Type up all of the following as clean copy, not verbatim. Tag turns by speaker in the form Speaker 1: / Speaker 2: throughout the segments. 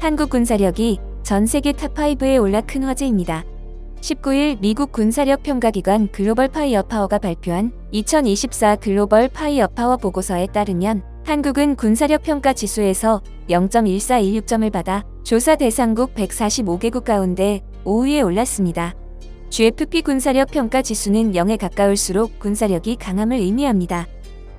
Speaker 1: 한국 군사력이 전 세계 탑5에 올라 큰 화제입니다. 19일 미국 군사력 평가기관 글로벌 파이어파워가 발표한 2024 글로벌 파이어파워 보고서에 따르면 한국은 군사력 평가 지수에서 0.1416점을 받아 조사 대상국 145개국 가운데 5위에 올랐습니다. GFP 군사력 평가 지수는 0에 가까울수록 군사력이 강함을 의미합니다.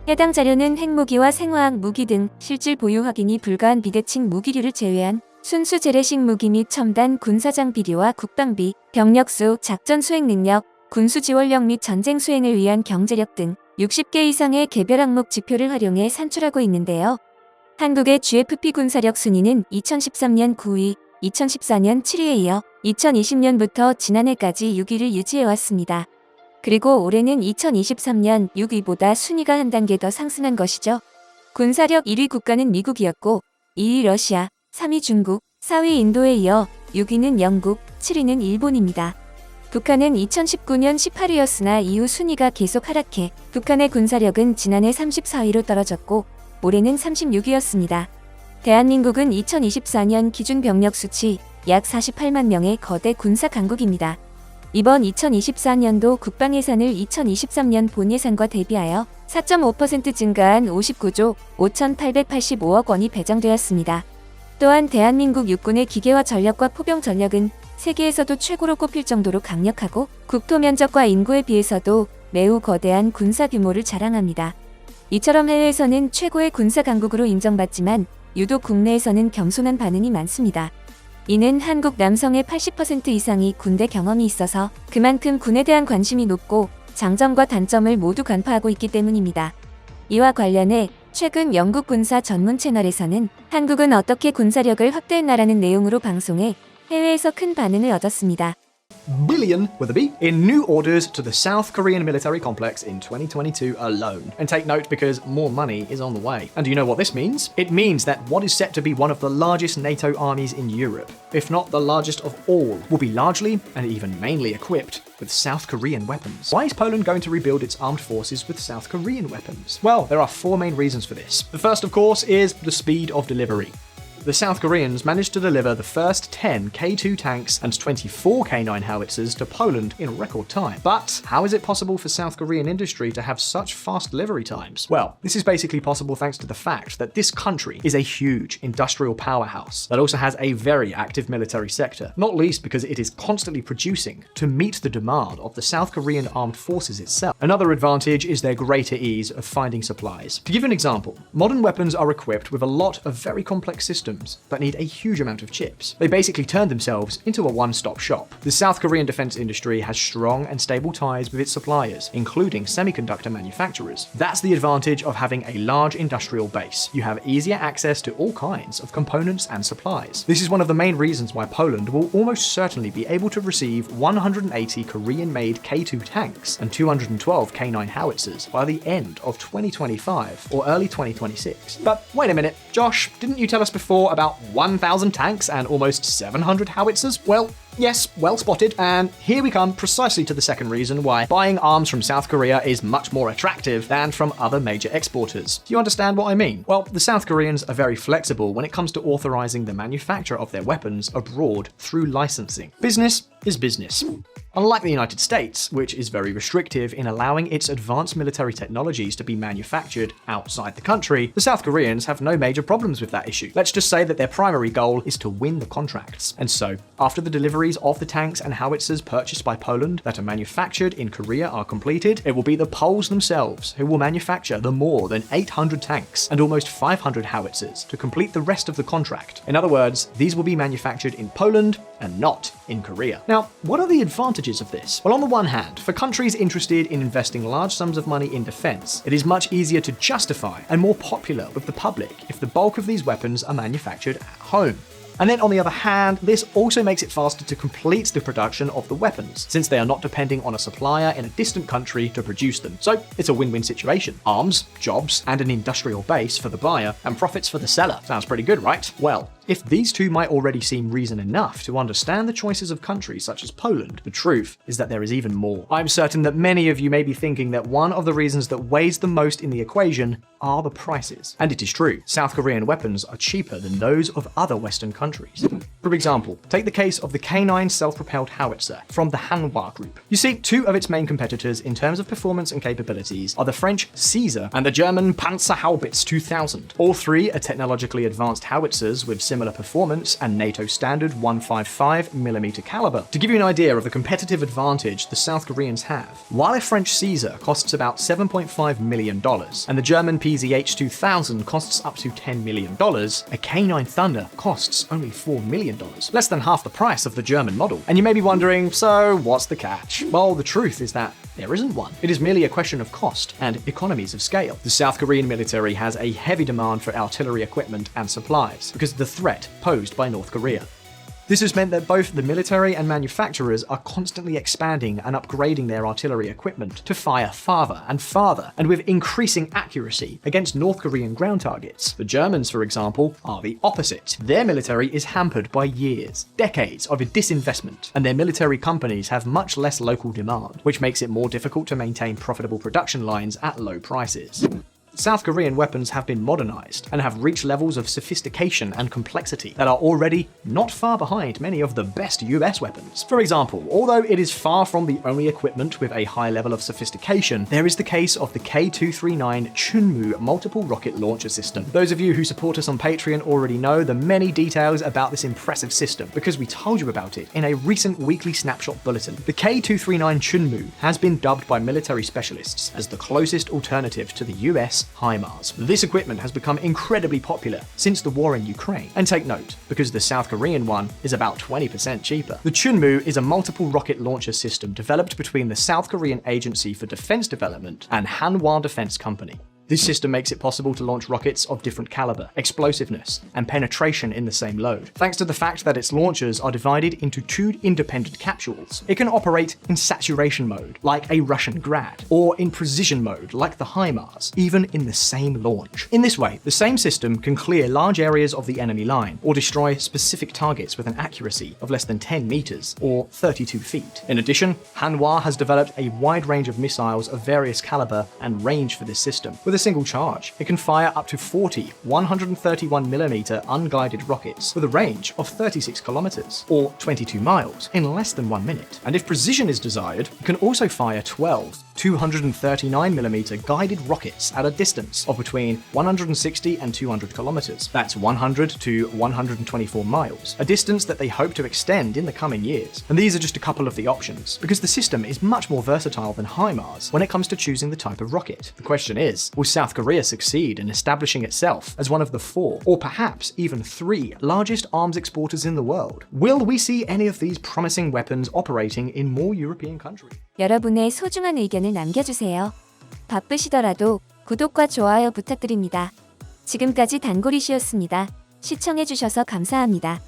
Speaker 1: 해당 자료는 핵무기와 생화학 무기 등 실질 보유 확인이 불가한 비대칭 무기류를 제외한 순수 재래식 무기 및 첨단 군사장 비료와 국방비, 병력수, 작전 수행 능력, 군수 지원력 및 전쟁 수행을 위한 경제력 등 60개 이상의 개별 항목 지표를 활용해 산출하고 있는데요. 한국의 GFP 군사력 순위는 2013년 9위, 2014년 7위에 이어 2020년부터 지난해까지 6위를 유지해왔습니다. 그리고 올해는 2023년 6위보다 순위가 한 단계 더 상승한 것이죠. 군사력 1위 국가는 미국이었고 2위 러시아, 3위 중국, 4위 인도에 이어 6위는 영국, 7위는 일본입니다. 북한은 2019년 18위였으나 이후 순위가 계속 하락해 북한의 군사력은 지난해 34위로 떨어졌고 올해는 36위였습니다. 대한민국은 2024년 기준 병력 수치 약 48만 명의 거대 군사 강국입니다. 이번 2024년도 국방 예산을 2023년 본 예산과 대비하여 4.5% 증가한 59조 5,885억 원이 배정되었습니다. 또한 대한민국 육군의 기계화 전력과 포병 전력은 세계에서도 최고로 꼽힐 정도로 강력하고 국토 면적과 인구에 비해서도 매우 거대한 군사 규모를 자랑합니다. 이처럼 해외에서는 최고의 군사 강국으로 인정받지만 유독 국내에서는 겸손한 반응이 많습니다. 이는 한국 남성의 80% 이상이 군대 경험이 있어서 그만큼 군에 대한 관심이 높고 장점과 단점을 모두 간파하고 있기 때문입니다. 이와 관련해 최근 영국 군사 전문 채널에서는 한국은 어떻게 군사력을 확대했나라는 내용으로 방송해 해외에서 큰 반응을 얻었습니다.
Speaker 2: Billion with a B in new orders to the South Korean military complex in 2022 alone. And take note because more money is on the way. And do you know what this means? It means that what is set to be one of the largest NATO armies in Europe, if not the largest of all, will be largely and even mainly equipped with South Korean weapons. Why is Poland going to rebuild its armed forces with South Korean weapons? Well, there are four main reasons for this. The first, of course, is the speed of delivery. The South Koreans managed to deliver the first 10 K2 tanks and 24 K9 howitzers to Poland in record time. But how is it possible for South Korean industry to have such fast delivery times? Well, this is basically possible thanks to the fact that this country is a huge industrial powerhouse that also has a very active military sector, not least because it is constantly producing to meet the demand of the South Korean armed forces itself. Another advantage is their greater ease of finding supplies. To give an example, modern weapons are equipped with a lot of very complex systems that need a huge amount of chips. They basically turned themselves into a one-stop shop. The South Korean defense industry has strong and stable ties with its suppliers, including semiconductor manufacturers. That's the advantage of having a large industrial base. You have easier access to all kinds of components and supplies. This is one of the main reasons why Poland will almost certainly be able to receive 180 Korean-made K2 tanks and 212 K9 howitzers by the end of 2025 or early 2026. But wait a minute, Josh, didn't you tell us before about 1,000 tanks and almost 700 howitzers? Well, yes, well spotted. And here we come precisely to the second reason why buying arms from South Korea is much more attractive than from other major exporters. Do you understand what I mean? Well, the South Koreans are very flexible when it comes to authorizing the manufacture of their weapons abroad through licensing. Business is business. Unlike the United States, which is very restrictive in allowing its advanced military technologies to be manufactured outside the country, the South Koreans have no major problems with that issue. Let's just say that their primary goal is to win the contracts. And so, after the deliveries of the tanks and howitzers purchased by Poland that are manufactured in Korea are completed, it will be the Poles themselves who will manufacture the more than 800 tanks and almost 500 howitzers to complete the rest of the contract. In other words, these will be manufactured in Poland and not in Korea. Now, what are the advantages of this? Well, on the one hand, for countries interested in investing large sums of money in defense, it is much easier to justify and more popular with the public if the bulk of these weapons are manufactured at home. And then on the other hand, this also makes it faster to complete the production of the weapons, since they are not depending on a supplier in a distant country to produce them. So it's a win-win situation. Arms, jobs, and an industrial base for the buyer, and profits for the seller. Sounds pretty good, right? Well, If these two might already seem reason enough to understand the choices of countries such as Poland, the truth is that there is even more. I'm certain that many of you may be thinking that one of the reasons that weighs the most in the equation are the prices. And it is true, South Korean weapons are cheaper than those of other Western countries. For example, take the case of the K9 self-propelled howitzer from the Hanwha group. You see, two of its main competitors in terms of performance and capabilities are the French Caesar and the German Panzerhaubitze 2000. All three are technologically advanced howitzers with similar performance and NATO standard 155mm caliber. To give you an idea of the competitive advantage the South Koreans have, while a French Caesar costs about $7.5 million and the German PZH 2000 costs up to $10 million, a K9 Thunder costs only $4 million, less than half the price of the German model. And you may be wondering, so what's the catch? Well, the truth is that there isn't one. It is merely a question of cost and economies of scale. The South Korean military has a heavy demand for artillery equipment and supplies because of the threat posed by North Korea. This has meant that both the military and manufacturers are constantly expanding and upgrading their artillery equipment to fire farther and farther and with increasing accuracy against North Korean ground targets. The Germans, for example, are the opposite. Their military is hampered by years, decades of disinvestment, and their military companies have much less local demand, which makes it more difficult to maintain profitable production lines at low prices. South Korean weapons have been modernized and have reached levels of sophistication and complexity that are already not far behind many of the best US weapons. For example, although it is far from the only equipment with a high level of sophistication, there is the case of the K239 Chunmoo multiple rocket launcher system. Those of you who support us on Patreon already know the many details about this impressive system because we told you about it in a recent weekly snapshot bulletin. The K239 Chunmoo has been dubbed by military specialists as the closest alternative to the US HIMARS. This equipment has become incredibly popular since the war in Ukraine. And take note, because the South Korean one is about 20% cheaper. The Chunmoo is a multiple rocket launcher system developed between the South Korean Agency for Defense Development and Hanwha Defense Company. This system makes it possible to launch rockets of different caliber, explosiveness, and penetration in the same load. Thanks to the fact that its launchers are divided into two independent capsules, it can operate in saturation mode, like a Russian Grad, or in precision mode, like the HIMARS, even in the same launch. In this way, the same system can clear large areas of the enemy line, or destroy specific targets with an accuracy of less than 10 meters, or 32 feet. In addition, Hanwha has developed a wide range of missiles of various caliber and range for this system. With a single charge, it can fire up to 40 131mm unguided rockets with a range of 36 kilometers, or 22 miles, in less than 1 minute. And if precision is desired, it can also fire 12 239mm guided rockets at a distance of between 160 and 200 kilometers. That's 100 to 124 miles, a distance that they hope to extend in the coming years. And these are just a couple of the options, because the system is much more versatile than HIMARS when it comes to choosing the type of rocket. The question is, will South Korea succeed in establishing itself as one of the 4, or perhaps even 3, largest arms exporters in the world? Will we see any of these promising weapons operating in more European countries?
Speaker 1: 여러분의 소중한 의견을 남겨주세요. 바쁘시더라도 구독과 좋아요 부탁드립니다. 지금까지 단골이시였습니다. 시청해주셔서 감사합니다.